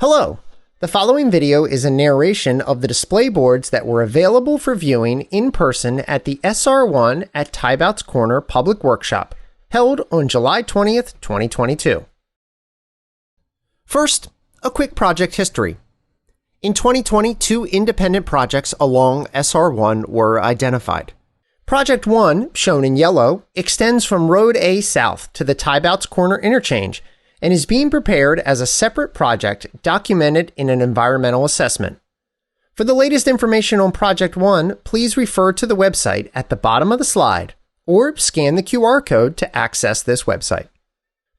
Hello! The following video is a narration of the display boards that were available for viewing in person at the SR1 at Tybouts Corner Public Workshop, held on July 20th, 2022. First, a quick project history. In 2020, two independent projects along SR1 were identified. Project 1, shown in yellow, extends from Road A south to the Tybouts Corner interchange and is being prepared as a separate project documented in an environmental assessment. For the latest information on Project 1, please refer to the website at the bottom of the slide or scan the QR code to access this website.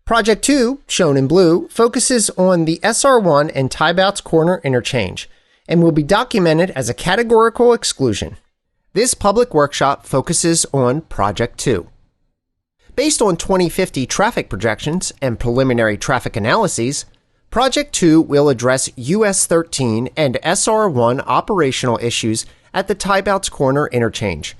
Project 2, shown in blue, focuses on the SR1 and Tybouts Corner interchange and will be documented as a categorical exclusion. This public workshop focuses on Project 2. Based on 2050 traffic projections and preliminary traffic analyses, Project 2 will address US 13 and SR1 operational issues at the Tybouts Corner interchange.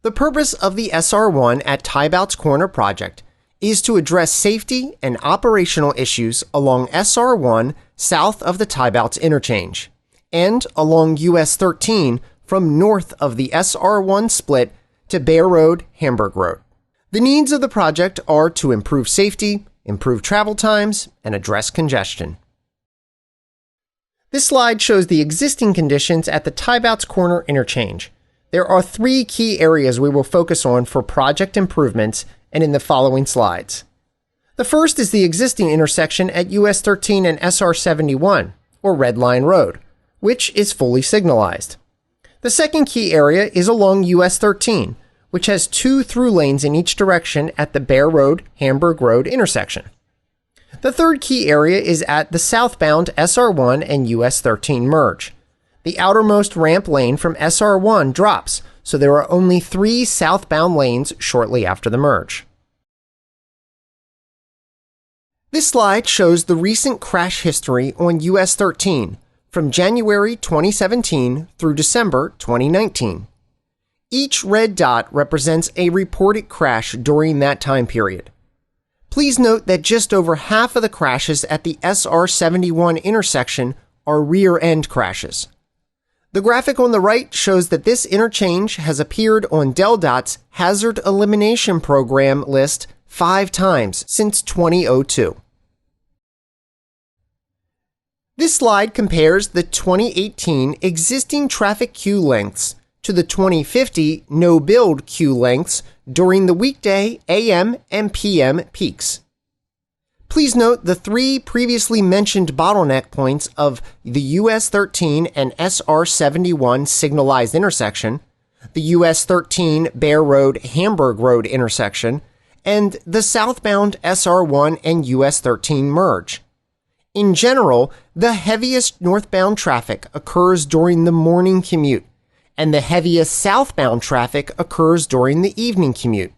The purpose of the SR1 at Tybouts Corner project is to address safety and operational issues along SR1 south of the Tybouts interchange and along US 13 from north of the SR1 split to Bear Road, Hamburg Road. The needs of the project are to improve safety, improve travel times, and address congestion. This slide shows the existing conditions at the Tybouts Corner interchange. There are three key areas we will focus on for project improvements and in the following slides. The first is the existing intersection at US 13 and SR 71, or Red Line Road, which is fully signalized. The second key area is along US 13, which has two through lanes in each direction at the Bear Road, Hamburg Road intersection. The third key area is at the southbound SR1 and US 13 merge. The outermost ramp lane from SR1 drops, so there are only three southbound lanes shortly after the merge. This slide shows the recent crash history on US 13 from January 2017 through December 2019. Each red dot represents a reported crash during that time period. Please note that just over half of the crashes at the SR 71 intersection are rear-end crashes. The graphic on the right shows that this interchange has appeared on DelDOT's Hazard Elimination Program list 5 times since 2002. This slide compares the 2018 existing traffic queue lengths to the 2050 no-build queue lengths during the weekday AM and PM peaks. Please note the three previously mentioned bottleneck points of the US 13 and SR 71 signalized intersection, the US 13 Bear Road Hamburg Road intersection, and the southbound SR 1 and US 13 merge. In general, the heaviest northbound traffic occurs during the morning commute, and the heaviest southbound traffic occurs during the evening commute.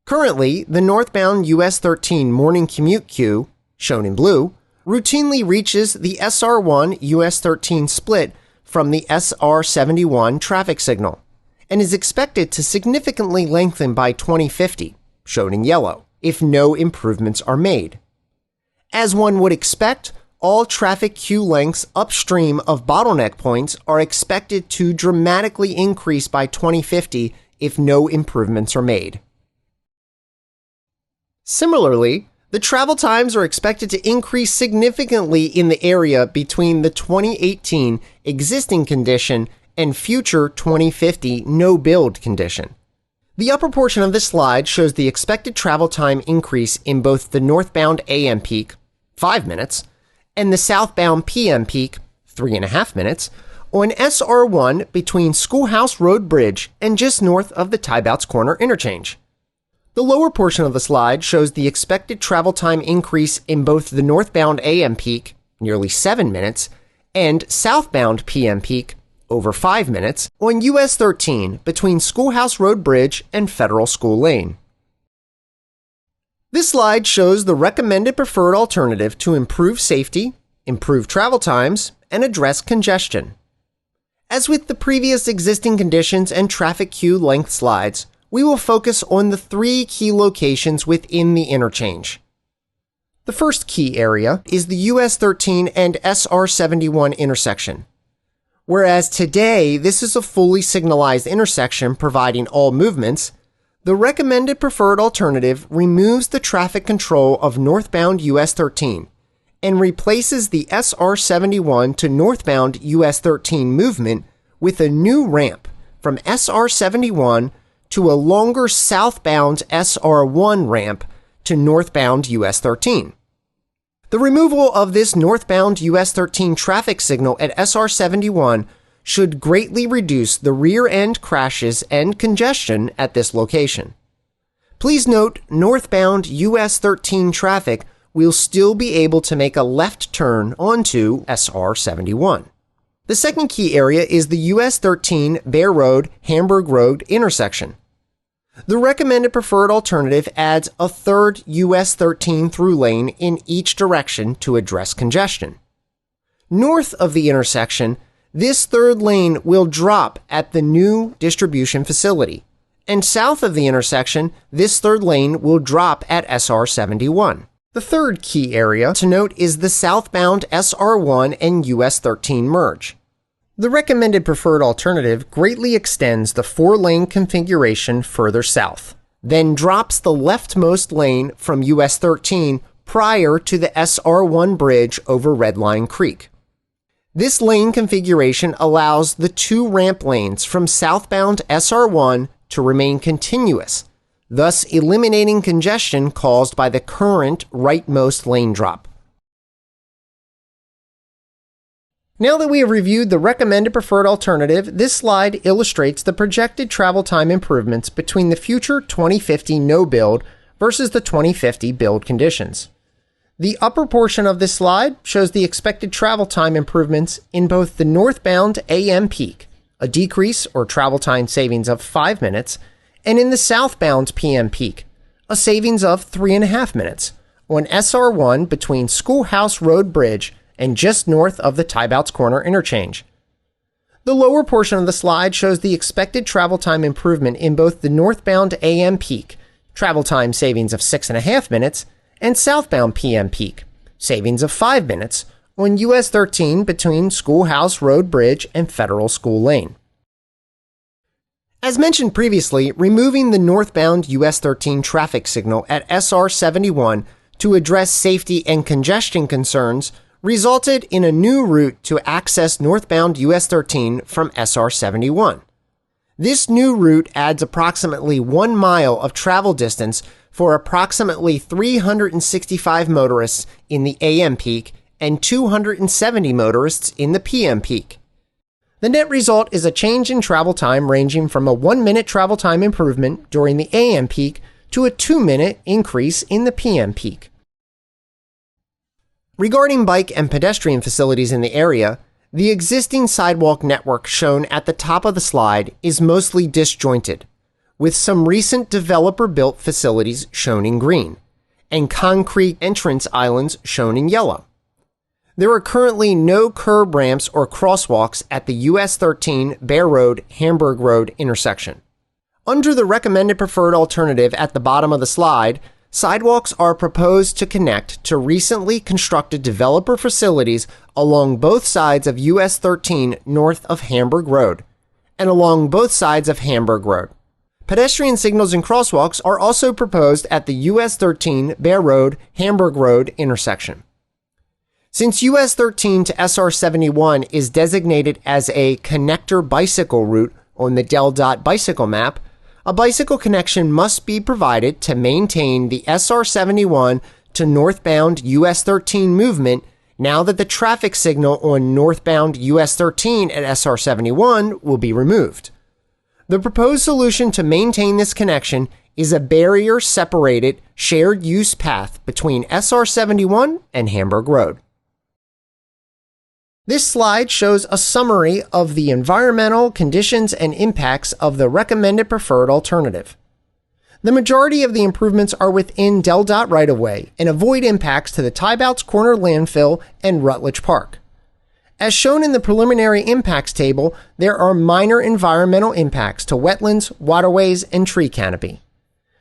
Currently, the northbound US 13 morning commute queue, shown in blue, routinely reaches the SR1 US 13 split from the SR 71 traffic signal, and is expected to significantly lengthen by 2050, shown in yellow, if no improvements are made. As one would expect, all traffic queue lengths upstream of bottleneck points are expected to dramatically increase by 2050 if no improvements are made. Similarly, the travel times are expected to increase significantly in the area between the 2018 existing condition and future 2050 no-build condition. The upper portion of this slide shows the expected travel time increase in both the northbound AM peak, 5 minutes, and the southbound PM peak, 3.5 minutes, on SR1 between Schoolhouse Road Bridge and just north of the Tybouts Corner interchange. The lower portion of the slide shows the expected travel time increase in both the northbound AM peak, nearly 7 minutes, and southbound PM peak, over 5 minutes, on US 13 between Schoolhouse Road Bridge and Federal School Lane. This slide shows the recommended preferred alternative to improve safety, improve travel times, and address congestion. As with the previous existing conditions and traffic queue length slides, we will focus on the three key locations within the interchange. The first key area is the US 13 and SR 71 intersection. Whereas today this is a fully signalized intersection providing all movements, the recommended preferred alternative removes the traffic control of northbound US 13 and replaces the SR 71 to northbound US 13 movement with a new ramp from SR 71 to a longer southbound SR 1 ramp to northbound US 13. The removal of this northbound US 13 traffic signal at SR 71 should greatly reduce the rear-end crashes and congestion at this location. Please note, northbound US 13 traffic will still be able to make a left turn onto SR 71. The second key area is the US 13 Bear Road, Hamburg Road intersection. The recommended preferred alternative adds a third US 13 through lane in each direction to address congestion. North of the intersection, this third lane will drop at the new distribution facility, and south of the intersection, this third lane will drop at SR 71. The third key area to note is the southbound SR 1 and US 13 merge. The recommended preferred alternative greatly extends the 4-lane configuration further south, then drops the leftmost lane from US 13 prior to the SR 1 bridge over Red Line Creek. This lane configuration allows the 2 ramp lanes from southbound SR 1 to remain continuous, thus eliminating congestion caused by the current rightmost lane drop. Now that we have reviewed the recommended preferred alternative, this slide illustrates the projected travel time improvements between the future 2050 no-build versus the 2050 build conditions. The upper portion of this slide shows the expected travel time improvements in both the northbound AM peak, a decrease or travel time savings of 5 minutes, and in the southbound PM peak, a savings of 3.5 minutes, on SR1 between Schoolhouse Road Bridge and just north of the Tybouts Corner interchange. The lower portion of the slide shows the expected travel time improvement in both the northbound AM peak, travel time savings of 6.5 minutes, and southbound PM peak, savings of 5 minutes, on US 13 between Schoolhouse Road Bridge and Federal School Lane. As mentioned previously, removing the northbound US 13 traffic signal at SR 71 to address safety and congestion concerns resulted in a new route to access northbound US 13 from SR 71. This new route adds approximately 1 mile of travel distance for approximately 365 motorists in the AM peak and 270 motorists in the PM peak. The net result is a change in travel time ranging from a 1-minute travel time improvement during the AM peak to a 2-minute increase in the PM peak. Regarding bike and pedestrian facilities in the area, the existing sidewalk network shown at the top of the slide is mostly disjointed, with some recent developer-built facilities shown in green, and concrete entrance islands shown in yellow. There are currently no curb ramps or crosswalks at the US 13 Bear Road, Hamburg Road intersection. Under the recommended preferred alternative at the bottom of the slide, sidewalks are proposed to connect to recently constructed developer facilities along both sides of US 13 north of Hamburg Road and along both sides of Hamburg Road. Pedestrian signals and crosswalks are also proposed at the US 13 Bear Road, Hamburg Road intersection. Since US 13 to SR 71 is designated as a connector bicycle route on the Del.Dot bicycle map, a bicycle connection must be provided to maintain the SR 71 to northbound US 13 movement now that the traffic signal on northbound US 13 at SR 71 will be removed. The proposed solution to maintain this connection is a barrier-separated shared use path between SR 71 and Hamburg Road. This slide shows a summary of the environmental conditions and impacts of the recommended preferred alternative. The majority of the improvements are within Del.Dot right-of-way and avoid impacts to the Tybouts Corner landfill and Rutledge Park. As shown in the preliminary impacts table, there are minor environmental impacts to wetlands, waterways, and tree canopy.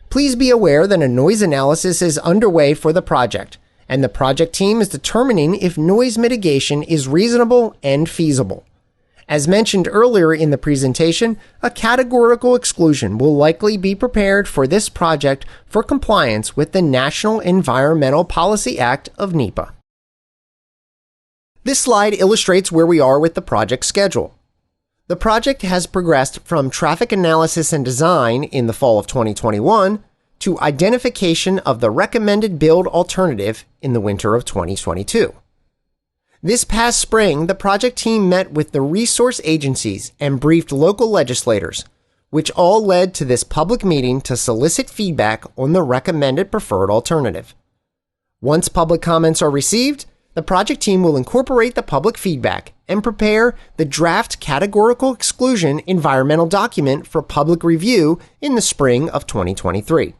Please be aware that a noise analysis is underway for the project, and the project team is determining if noise mitigation is reasonable and feasible. As mentioned earlier in the presentation, a categorical exclusion will likely be prepared for this project for compliance with the National Environmental Policy Act of NEPA. This slide illustrates where we are with the project schedule. The project has progressed from traffic analysis and design in the fall of 2021 to identification of the recommended build alternative in the winter of 2022. This past spring, the project team met with the resource agencies and briefed local legislators, which all led to this public meeting to solicit feedback on the recommended preferred alternative. Once public comments are received, the project team will incorporate the public feedback and prepare the draft categorical exclusion environmental document for public review in the spring of 2023.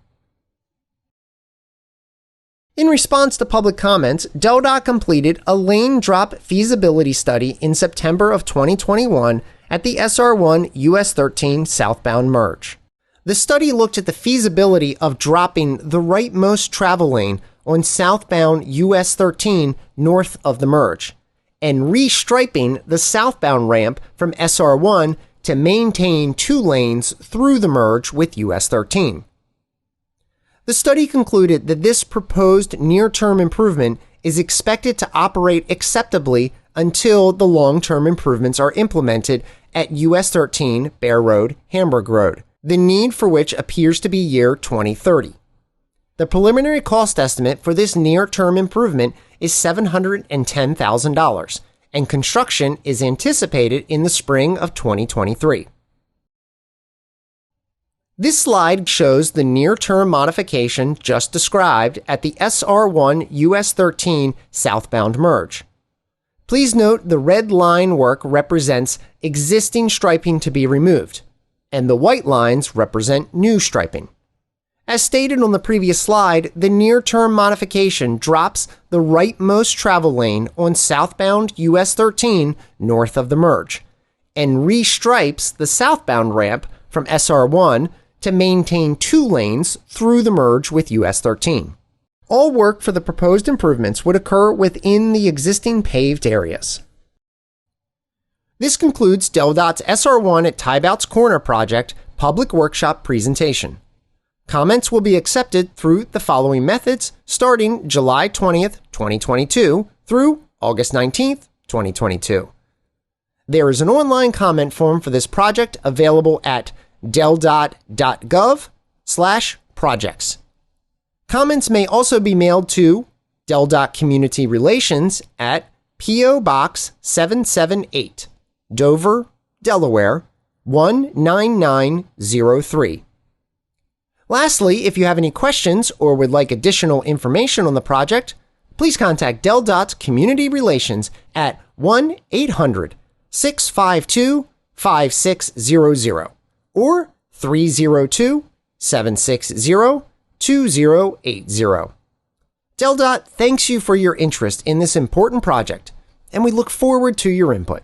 In response to public comments, DelDOT completed a lane drop feasibility study in September of 2021 at the SR1 US 13 southbound merge. The study looked at the feasibility of dropping the rightmost travel lane on southbound US 13 north of the merge, and restriping the southbound ramp from SR1 to maintain 2 lanes through the merge with US 13. The study concluded that this proposed near-term improvement is expected to operate acceptably until the long-term improvements are implemented at US 13 Bear Road, Hamburg Road, the need for which appears to be year 2030. The preliminary cost estimate for this near-term improvement is $710,000, and construction is anticipated in the spring of 2023. This slide shows the near-term modification just described at the SR1 US 13 southbound merge. Please note the red line work represents existing striping to be removed, and the white lines represent new striping. As stated on the previous slide, the near-term modification drops the rightmost travel lane on southbound US 13 north of the merge, and restripes the southbound ramp from SR1 to maintain 2 lanes through the merge with US 13. All work for the proposed improvements would occur within the existing paved areas. This concludes DelDOT's SR1 at Tybouts Corner project public workshop presentation. Comments will be accepted through the following methods starting July 20th, 2022 through August 19th, 2022. There is an online comment form for this project available at deldot.gov/projects. Comments may also be mailed to DelDOT Community Relations at P.O. Box 778, Dover, Delaware 19903. Lastly, if you have any questions or would like additional information on the project, please contact DelDOT Community Relations at 1-800-652-5600 or 302-760-2080. DelDOT thanks you for your interest in this important project, and we look forward to your input.